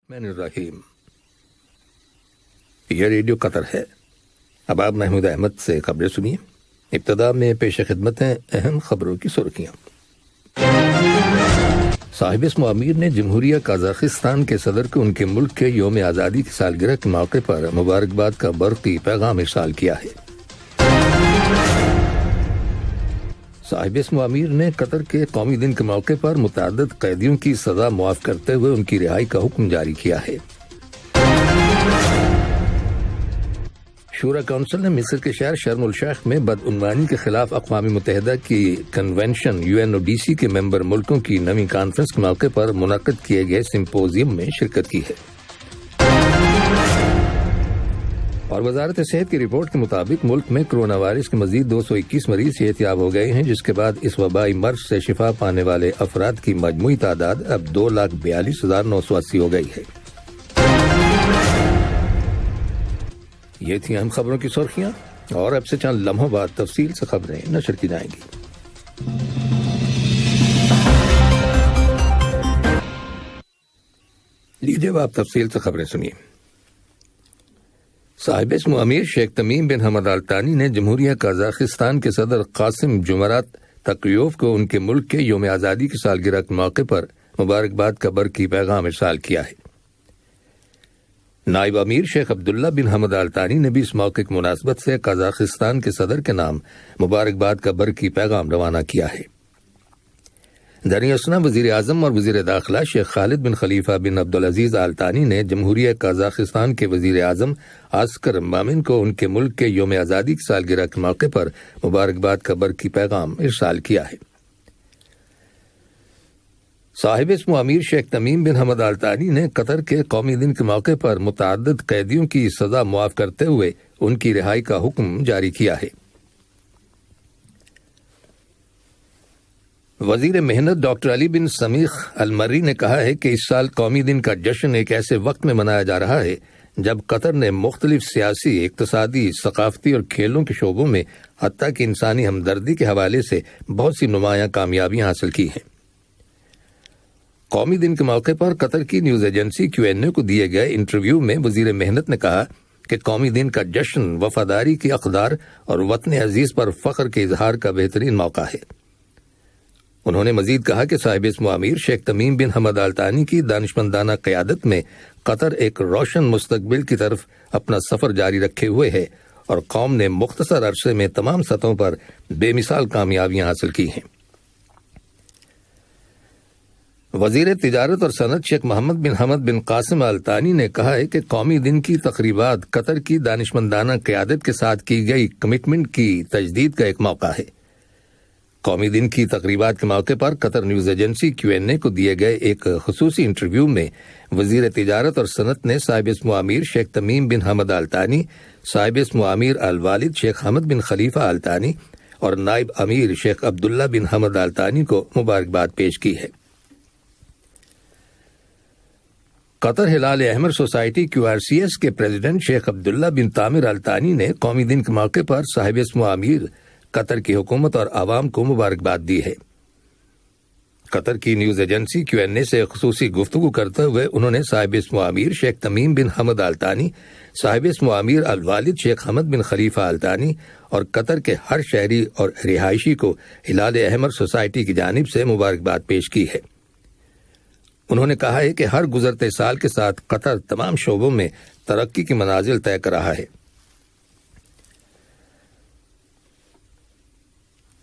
الرحمن الرحیم۔ یہ ریڈیو قطر ہے۔ اب آپ محمود احمد سے خبریں سنیے۔ ابتدا میں پیش خدمت ہیں اہم خبروں کی سرخیاں۔ صاحب اسم امیر نے جمہوریہ قازقستان کے صدر کو ان کے ملک کے یوم آزادی کی سالگرہ کے موقع پر مبارکباد کا برقی پیغام ارسال کیا ہے۔ صاحب اسم امیر نے قطر کے قومی دن کے موقع پر متعدد قیدیوں کی سزا معاف کرتے ہوئے ان کی رہائی کا حکم جاری کیا ہے۔ شورا کونسل نے مصر کے شہر شرم الشیخ میں بدعنوانی کے خلاف اقوام متحدہ کی کنونشن UNODC کے ممبر ملکوں کی نویں کانفرنس کے موقع پر منعقد کیے گئے سمپوزیم میں شرکت کی ہے۔ اور وزارت صحت کی رپورٹ کے مطابق ملک میں کرونا وائرس کے مزید 221 مریض صحتیاب ہو گئے ہیں، جس کے بعد اس وبائی مرض سے شفا پانے والے افراد کی مجموعی تعداد اب 2,42,980 ہو گئی ہے۔ یہ تھی اہم خبروں کی سرخیاں، اور اب سے چند لمحوں بعد تفصیل سے خبریں نشر کی جائیں گی۔ لیجیے اب آپ تفصیل سے خبریں سنیے۔ صاحب اسم امیر شیخ تمیم بن حمد آل ثانی نے جمہوریہ قازقستان کے صدر قاسم جمرات تقیوف کو ان کے ملک کے یوم آزادی کی سالگرہ کے موقع پر مبارکباد کا برقی پیغام ارسال کیا ہے۔ نائب امیر شیخ عبداللہ بن حمد آل ثانی نے بھی اس موقع کی مناسبت سے قازقستان کے صدر کے نام مبارکباد کا برقی پیغام روانہ کیا ہے۔ دریں اثنا وزیر اعظم اور وزیر داخلہ شیخ خالد بن خلیفہ بن عبدالعزیز آل ثانی نے جمہوریہ قازقستان کے وزیر اعظم عسکر مامن کو ان کے ملک کے یوم آزادی کی سالگرہ کے موقع پر مبارکباد کا برقی پیغام ارسال کیا ہے۔ صاحب اسم امیر شیخ تمیم بن حمد آل ثانی نے قطر کے قومی دن کے موقع پر متعدد قیدیوں کی سزا معاف کرتے ہوئے ان کی رہائی کا حکم جاری کیا ہے۔ وزیر محنت ڈاکٹر علی بن سمیخ المری نے کہا ہے کہ اس سال قومی دن کا جشن ایک ایسے وقت میں منایا جا رہا ہے جب قطر نے مختلف سیاسی، اقتصادی، ثقافتی اور کھیلوں کے شعبوں میں حتیٰ کہ انسانی ہمدردی کے حوالے سے بہت سی نمایاں کامیابیاں حاصل کی ہیں۔ قومی دن کے موقع پر قطر کی نیوز ایجنسی QNA کو دیے گئے انٹرویو میں وزیر محنت نے کہا کہ قومی دن کا جشن وفاداری کی اقدار اور وطن عزیز پر فخر کے اظہار کا بہترین موقع ہے۔ انہوں نے مزید کہا کہ صاحب اسم امیر شیخ تمیم بن حمد آل ثانی کی دانشمندانہ قیادت میں قطر ایک روشن مستقبل کی طرف اپنا سفر جاری رکھے ہوئے ہے اور قوم نے مختصر عرصے میں تمام سطحوں پر بے مثال کامیابیاں حاصل کی ہیں۔ وزیر تجارت اور صنعت شیخ محمد بن حمد بن قاسم آل ثانی نے کہا ہے کہ قومی دن کی تقریبات قطر کی دانشمندانہ قیادت کے ساتھ کی گئی کمٹمنٹ کی تجدید کا ایک موقع ہے۔ قومی دن کی تقریبات کے موقع پر قطر نیوز ایجنسی QNA کو دیے گئے ایک خصوصی انٹرویو میں وزیر تجارت اور صنعت نے صاحب اسم امیر شیخ تمیم بن حمد آل ثانی، صاحب اسم امیر الوالد شیخ حمد بن خلیفہ آل ثانی اور نائب امیر شیخ عبداللہ بن حمد آل ثانی کو مبارکباد پیش کی ہے۔ قطر ہلال احمر سوسائٹی QRCS کے پریزیڈنٹ شیخ عبداللہ بن تامر آل ثانی نے قومی دن کے موقع پر صاحب اسم امیر قطر کی حکومت اور عوام کو مبارکباد دی ہے۔ قطر کی نیوز ایجنسی QNA سے خصوصی گفتگو کرتے ہوئے انہوں نے صاحب اسم امیر شیخ تمیم بن حمد آل ثانی، صاحب اسم امیر الوالد شیخ حمد بن خلیفہ آل ثانی اور قطر کے ہر شہری اور رہائشی کو ہلال احمر سوسائٹی کی جانب سے مبارکباد پیش کی ہے۔ انہوں نے کہا ہے کہ ہر گزرتے سال کے ساتھ قطر تمام شعبوں میں ترقی کی منازل طے کر رہا ہے۔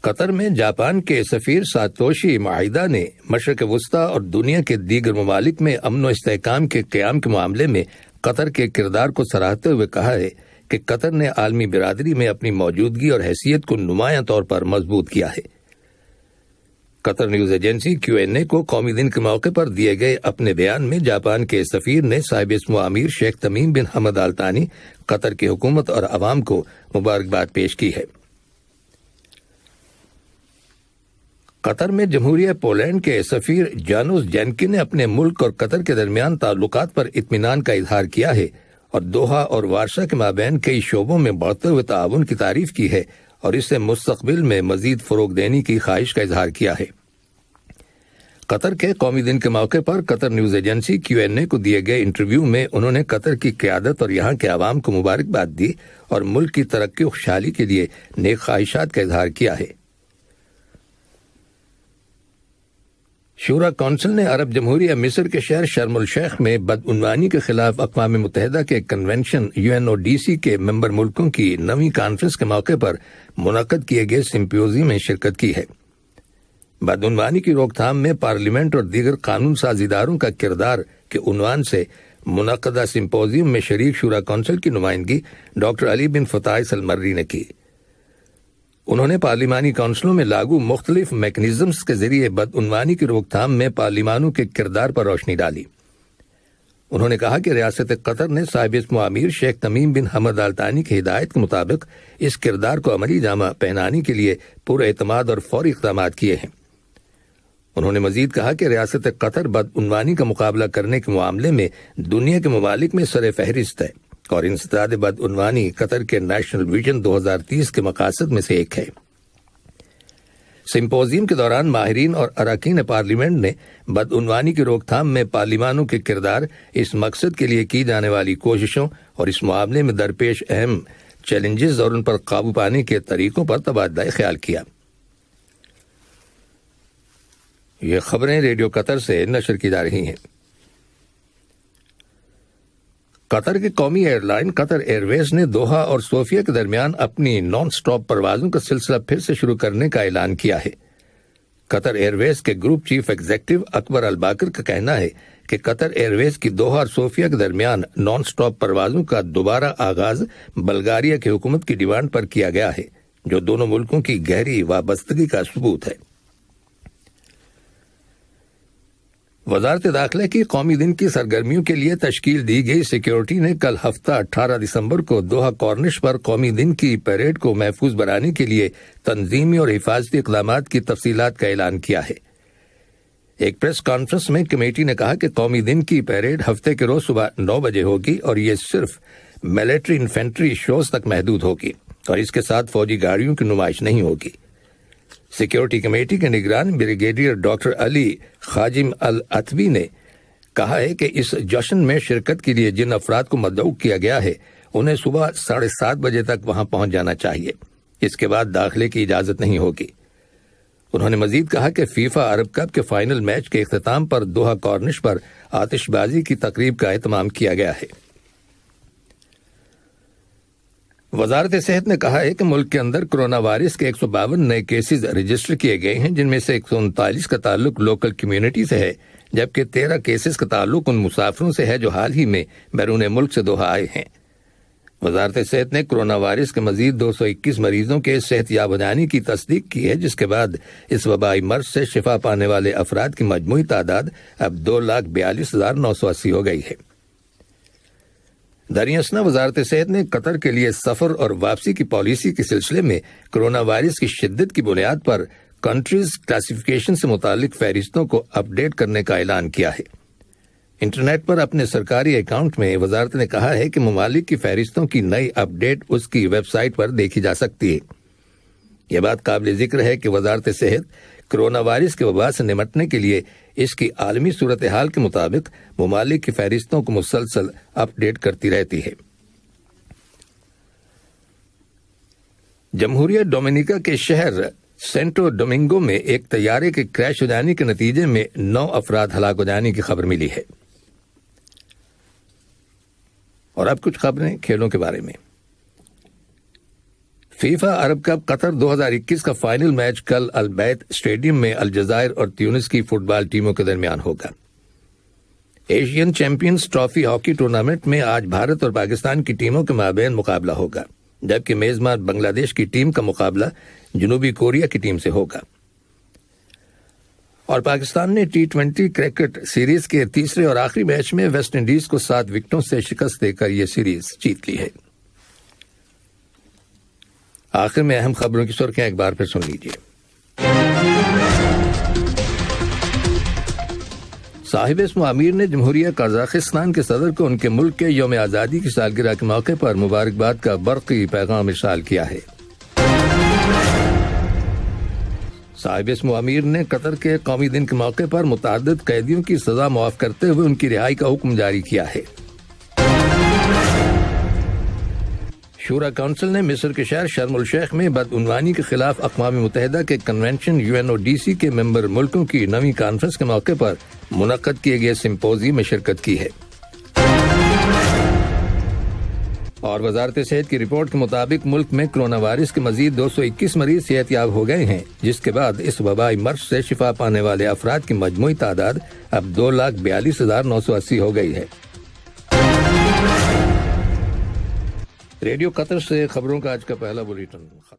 قطر میں جاپان کے سفیر ساتوشی مائیدا نے مشرق وسطیٰ اور دنیا کے دیگر ممالک میں امن و استحکام کے قیام کے معاملے میں قطر کے کردار کو سراہتے ہوئے کہا ہے کہ قطر نے عالمی برادری میں اپنی موجودگی اور حیثیت کو نمایاں طور پر مضبوط کیا ہے۔ قطر نیوز ایجنسی QNA کو قومی دن کے موقع پر دیے گئے اپنے بیان میں جاپان کے سفیر نے صاحب اسم امیر شیخ تمیم بن حمد آل ثانی، قطر کی حکومت اور عوام کو مبارکباد پیش کی ہے۔ قطر میں جمہوریہ پولینڈ کے سفیر جانوس جینکی نے اپنے ملک اور قطر کے درمیان تعلقات پر اطمینان کا اظہار کیا ہے اور دوحہ اور وارشا کے مابین کئی شعبوں میں بڑھتے ہوئے تعاون کی تعریف کی ہے اور اسے مستقبل میں مزید فروغ دینے کی خواہش کا اظہار کیا ہے۔ قطر کے قومی دن کے موقع پر قطر نیوز ایجنسی QNA کو دیے گئے انٹرویو میں انہوں نے قطر کی قیادت اور یہاں کے عوام کو مبارکباد دی اور ملک کی ترقی و خوشحالی کے لیے نیک خواہشات کا اظہار کیا ہے۔ شورا کونسل نے عرب جمہوریہ مصر کے شہر شرم الشیخ میں بدعنوانی کے خلاف اقوام متحدہ کے کنونشن UNODC کے ممبر ملکوں کی 9ویں کانفرنس کے موقع پر منعقد کیے گئے سمپوزیم میں شرکت کی ہے۔ بدعنوانی کی روک تھام میں پارلیمنٹ اور دیگر قانون ساز اداروں کا کردار کے عنوان سے منعقدہ سمپوزیم میں شریک شورا کونسل کی نمائندگی ڈاکٹر علی بن فتائس المری نے کی۔ انہوں نے پارلیمانی کونسلوں میں لاگو مختلف میکنزمز کے ذریعے بدعنوانی کی روک تھام میں پارلیمانوں کے کردار پر روشنی ڈالی۔ انہوں نے کہا کہ ریاست قطر نے صاحب اسم امیر شیخ تمیم بن حمد آل ثانی کی ہدایت کے مطابق اس کردار کو عملی جامہ پہنانے کے لیے پورا اعتماد اور فوری اقدامات کیے ہیں۔ انہوں نے مزید کہا کہ ریاست قطر بدعنوانی کا مقابلہ کرنے کے معاملے میں دنیا کے ممالک میں سر فہرست ہے اور انسداد بدعنوانی قطر کے نیشنل ویژن 2030 کے مقاصد میں سے ایک ہے۔ سمپوزیم کے دوران ماہرین اور اراکین پارلیمنٹ نے بدعنوانی کی روک تھام میں پارلیمانوں کے کردار، اس مقصد کے لیے کی جانے والی کوششوں اور اس معاملے میں درپیش اہم چیلنجز اور ان پر قابو پانے کے طریقوں پر تبادلہ خیال کیا۔ یہ خبریں ریڈیو قطر سے نشر کی جا رہی ہیں۔ قطر کی قومی ایئر لائن قطر ایئر ویز نے دوحہ اور صوفیہ کے درمیان اپنی نان سٹاپ پروازوں کا سلسلہ پھر سے شروع کرنے کا اعلان کیا ہے۔ قطر ایئر ویز کے گروپ چیف ایگزیکٹو اکبر الباکر کا کہنا ہے کہ قطر ایئر ویز کی دوحہ اور صوفیہ کے درمیان نان سٹاپ پروازوں کا دوبارہ آغاز بلغاریہ کی حکومت کی ڈیمانڈ پر کیا گیا ہے، جو دونوں ملکوں کی گہری وابستگی کا ثبوت ہے۔ وزارت داخلہ کی قومی دن کی سرگرمیوں کے لیے تشکیل دی گئی سیکیورٹی نے کل ہفتہ 18 دسمبر کو دوحہ کارنش پر قومی دن کی پیریڈ کو محفوظ بنانے کے لیے تنظیمی اور حفاظتی اقدامات کی تفصیلات کا اعلان کیا ہے۔ ایک پریس کانفرنس میں کمیٹی نے کہا کہ قومی دن کی پیریڈ ہفتے کے روز صبح 9 بجے ہوگی اور یہ صرف ملٹری انفینٹری شوز تک محدود ہوگی اور اس کے ساتھ فوجی گاڑیوں کی نمائش نہیں ہوگی۔ سیکیورٹی کمیٹی کے نگران بریگیڈیئر ڈاکٹر علی خاجم العتبی نے کہا ہے کہ اس جشن میں شرکت کے لیے جن افراد کو مدعو کیا گیا ہے انہیں صبح 7:30 بجے تک وہاں پہنچ جانا چاہیے، اس کے بعد داخلے کی اجازت نہیں ہوگی۔ انہوں نے مزید کہا کہ فیفا عرب کپ کے فائنل میچ کے اختتام پر دوحہ کارنش پر آتش بازی کی تقریب کا اہتمام کیا گیا ہے۔ وزارت صحت نے کہا ہے کہ ملک کے اندر کرونا وائرس کے 152 نئے کیسز رجسٹر کیے گئے ہیں، جن میں سے 139 کا تعلق لوکل کمیونٹی سے ہے، جبکہ 13 کیسز کا تعلق ان مسافروں سے ہے جو حال ہی میں بیرون ملک سے دوحہ آئے ہیں۔ وزارت صحت نے کرونا وائرس کے مزید 221 مریضوں کے صحت یاب ہو جانے کی تصدیق کی ہے، جس کے بعد اس وبائی مرض سے شفا پانے والے افراد کی مجموعی تعداد اب 2,42,980 ہو گئی ہے۔ دریاسنا وزارت صحت نے قطر کے لیے سفر اور واپسی کی پالیسی کے سلسلے میں کرونا وائرس کی شدت کی بنیاد پر کنٹریز کلاسیفیکیشن سے متعلق فہرستوں کو اپ ڈیٹ کرنے کا اعلان کیا ہے۔ انٹرنیٹ پر اپنے سرکاری اکاؤنٹ میں وزارت نے کہا ہے کہ ممالک کی فہرستوں کی نئی اپ ڈیٹ اس کی ویب سائٹ پر دیکھی جا سکتی ہے۔ یہ بات قابل ذکر ہے کہ وزارت صحت کرونا وائرس کے وبا سے نمٹنے کے لیے اس کی عالمی صورتحال کے مطابق ممالک کی فہرستوں کو مسلسل اپ ڈیٹ کرتی رہتی ہے۔ جمہوریہ ڈومینیکا کے شہر سینٹو ڈومنگو میں ایک طیارے کے کریش ہو جانے کے نتیجے میں 9 افراد ہلاک ہو جانے کی خبر ملی ہے۔ اور اب کچھ خبریں کھیلوں کے بارے میں۔ فیفا عرب کپ قطر 2021 کا فائنل میچ کل البیت اسٹیڈیم میں الجزائر اور تیونس کی فٹ بال ٹیموں کے درمیان ہوگا۔ Asian champions trophy hockey tournament میں آج بھارت اور پاکستان کی ٹیموں کے مابین مقابلہ ہوگا، جبکہ میزبان بنگلہ دیش کی ٹیم کا مقابلہ جنوبی کوریا کی ٹیم سے ہوگا۔ اور پاکستان نے T20 کرکٹ سیریز کے تیسرے اور آخری میچ میں ویسٹ انڈیز کو 7 وکٹوں سے شکست دے کر یہ سیریز جیت لی ہے۔ آخر میں اہم خبروں کی سرخیاں ایک بار پھر سن لیجیے۔ صاحب اسم امیر نے جمہوریہ قزاقستان کے صدر کو ان کے ملک کے یوم آزادی کی سالگرہ کے موقع پر مبارکباد کا برقی پیغام ارسال کیا ہے۔ صاحب اسم امیر نے قطر کے قومی دن کے موقع پر متعدد قیدیوں کی سزا معاف کرتے ہوئے ان کی رہائی کا حکم جاری کیا ہے۔ شورا کونسل نے مصر کے شہر شرم الشیخ میں بدعنوانی کے خلاف اقوام متحدہ کے کنونشن UNODC کے ممبر ملکوں کی 9ویں کانفرنس کے موقع پر منعقد کیے گئے سمپوزیم میں شرکت کی ہے۔ اور وزارت صحت کی رپورٹ کے مطابق ملک میں کرونا وائرس کے مزید 221 مریض صحت یاب ہو گئے ہیں، جس کے بعد اس وبائی مرض سے شفا پانے والے افراد کی مجموعی تعداد اب 2,42,980 ہو گئی ہے۔ ریڈیو قطر سے خبروں کا آج کا پہلا بلیٹن۔